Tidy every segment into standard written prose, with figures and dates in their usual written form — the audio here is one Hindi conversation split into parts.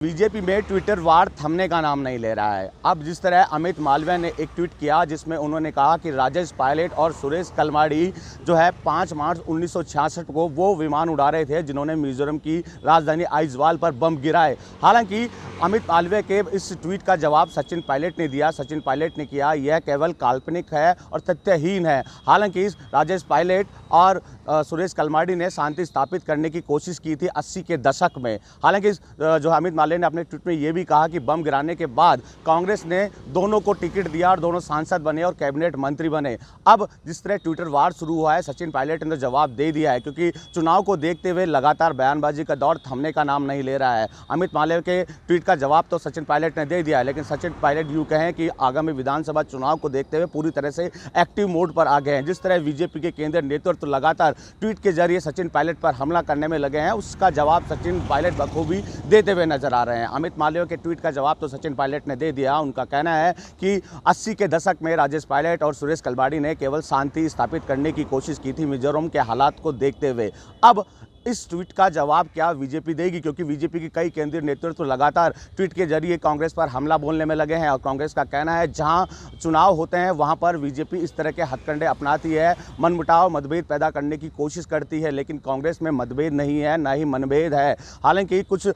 बीजेपी में ट्विटर वार थमने का नाम नहीं ले रहा है। अब जिस तरह अमित मालवीय ने एक ट्वीट किया जिसमें उन्होंने कहा कि राजेश पायलट और सुरेश कलमाड़ी जो है 5 मार्च 1966 को वो विमान उड़ा रहे थे जिन्होंने मिजोरम की राजधानी आइजवाल पर बम गिराए। हालांकि अमित मालवीय के इस ट्वीट का जवाब सचिन पायलट ने दिया। सचिन पायलट ने किया यह केवल काल्पनिक है और तथ्यहीन है। हालांकि राजेश पायलट और सुरेश कलमाड़ी ने शांति स्थापित करने की कोशिश की थी 80 के दशक में। हालांकि जो अमित मालवीय ने अपने ट्वीट में यह भी कहा कि बम गिराने के बाद कांग्रेस ने दोनों को टिकट दिया और दोनों सांसद बने और कैबिनेट मंत्री बने। अब जिस तरह ट्विटर वार शुरू हुआ है, सचिन पायलट ने तो जवाब दे दिया है, क्योंकि चुनाव को देखते हुए लगातार बयानबाजी का दौर थमने का नाम नहीं ले रहा है। अमित मालवीय के ट्वीट का जवाब तो सचिन पायलट ने दे दिया है, लेकिन सचिन पायलट यूँ कहें कि आगामी विधानसभा चुनाव को देखते हुए पूरी तरह से एक्टिव मोड पर आ गए हैं। जिस तरह बीजेपी के केंद्रीय नेतृत्व लगातार ट्वीट के जरिए सचिन पायलट पर हमला करने में लगे हैं, उसका जवाब सचिन पायलट बखूबी देते हुए नजर आ रहे हैं। अमित मालवीय के ट्वीट का जवाब तो सचिन पायलट ने दे दिया। उनका कहना है कि 80 के दशक में राजेश पायलट और सुरेश कलमाड़ी ने केवल शांति स्थापित करने की कोशिश की थी मिजोरम के हालात को देखते हुए। अब इस ट्वीट का जवाब क्या बीजेपी देगी, क्योंकि बीजेपी के कई केंद्रीय नेतृत्व लगातार ट्वीट के जरिए कांग्रेस पर हमला बोलने में लगे हैं और कांग्रेस का कहना है जहां चुनाव होते हैं वहां पर बीजेपी इस तरह के हथकंडे अपनाती है, मनमुटाव मतभेद पैदा करने की कोशिश करती है, लेकिन कांग्रेस में मतभेद नहीं है, ना ही मनभेद है। हालांकि कुछ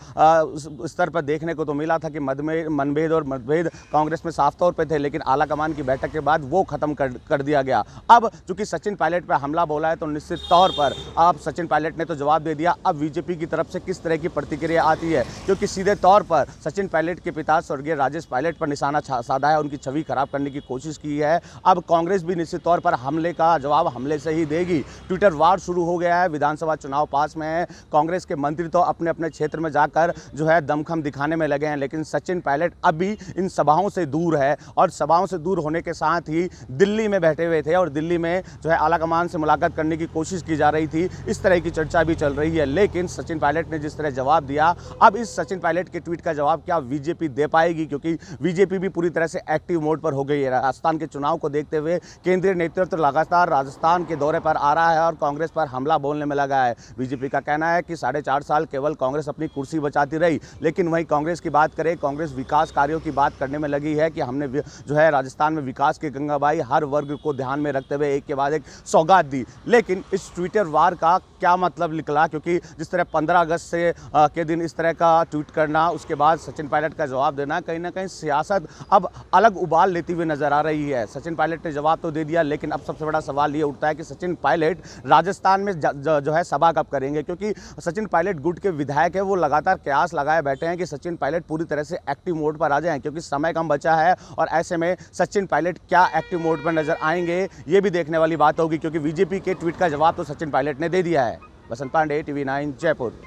स्तर पर देखने को तो मिला था कि मनभेद और मतभेद कांग्रेस में साफ तौर पर थे, लेकिन आलाकमान की बैठक के बाद वो खत्म कर दिया गया। अब चूंकि सचिन पायलट पर हमला बोला है तो निश्चित तौर पर अब सचिन पायलट ने तो जवाब दे दिया। अब बीजेपी की तरफ से किस तरह की प्रतिक्रिया आती है, क्योंकि सीधे तौर पर सचिन पायलट के पिता स्वर्गीय राजेश पायलट पर निशाना साधा है, उनकी छवि खराब करने की कोशिश की है। अब कांग्रेस भी निश्चित तौर पर हमले का जवाब हमले से ही देगी। ट्विटर वार शुरू हो गया है, विधानसभा चुनाव पास में है, कांग्रेस के मंत्री तो अपने अपने क्षेत्र में जाकर जो है दमखम दिखाने में लगे हैं, लेकिन सचिन पायलट अभी इन सभाओं से दूर है और सभाओं से दूर होने के साथ ही दिल्ली में बैठे हुए थे और दिल्ली में जो है आलाकमान से मुलाकात करने की कोशिश की जा रही थी। इस तरह की चर्चा भी चल रही है, लेकिन सचिन पायलट ने जिस तरह जवाब दिया, अब इस सचिन पायलट के ट्वीट का जवाब क्या बीजेपी दे पाएगी, क्योंकि बीजेपी भी पूरी तरह से एक्टिव मोड पर हो गई है। राजस्थान के चुनाव को देखते हुए केंद्रीय नेतृत्व लगातार राजस्थान के दौरे पर आ रहा है और कांग्रेस पर हमला बोलने में लगा है। बीजेपी का कहना है कि 4.5 साल केवल कांग्रेस अपनी कुर्सी बचाती रही, लेकिन वहीं कांग्रेस की बात करें, कांग्रेस विकास कार्यों की बात करने में लगी है कि हमने जो है राजस्थान में विकास की गंगा बहाई, हर वर्ग को ध्यान में रखते हुए एक के बाद एक सौगात दी। लेकिन इस ट्विटर वार का क्या मतलब निकला, क्योंकि जिस तरह 15 अगस्त से के दिन इस तरह का ट्वीट करना, उसके बाद सचिन पायलट का जवाब देना, कहीं ना कहीं सियासत अब अलग उबाल लेती हुई नजर आ रही है। सचिन पायलट ने जवाब तो दे दिया, लेकिन अब सबसे बड़ा सवाल ये उठता है कि सचिन पायलट राजस्थान में जो है सभा कब करेंगे, क्योंकि सचिन पायलट गुट के विधायक है, वो लगातार कयास लगाए बैठे हैं कि सचिन पायलट पूरी तरह से एक्टिव मोड पर आ जाएं, क्योंकि समय कम बचा है और ऐसे में सचिन पायलट क्या एक्टिव मोड पर नजर आएंगे ये भी देखने वाली बात होगी, क्योंकि बीजेपी के ट्वीट का जवाब तो सचिन पायलट ने दे दिया है। बसंत पांडे, TV9 जयपुर।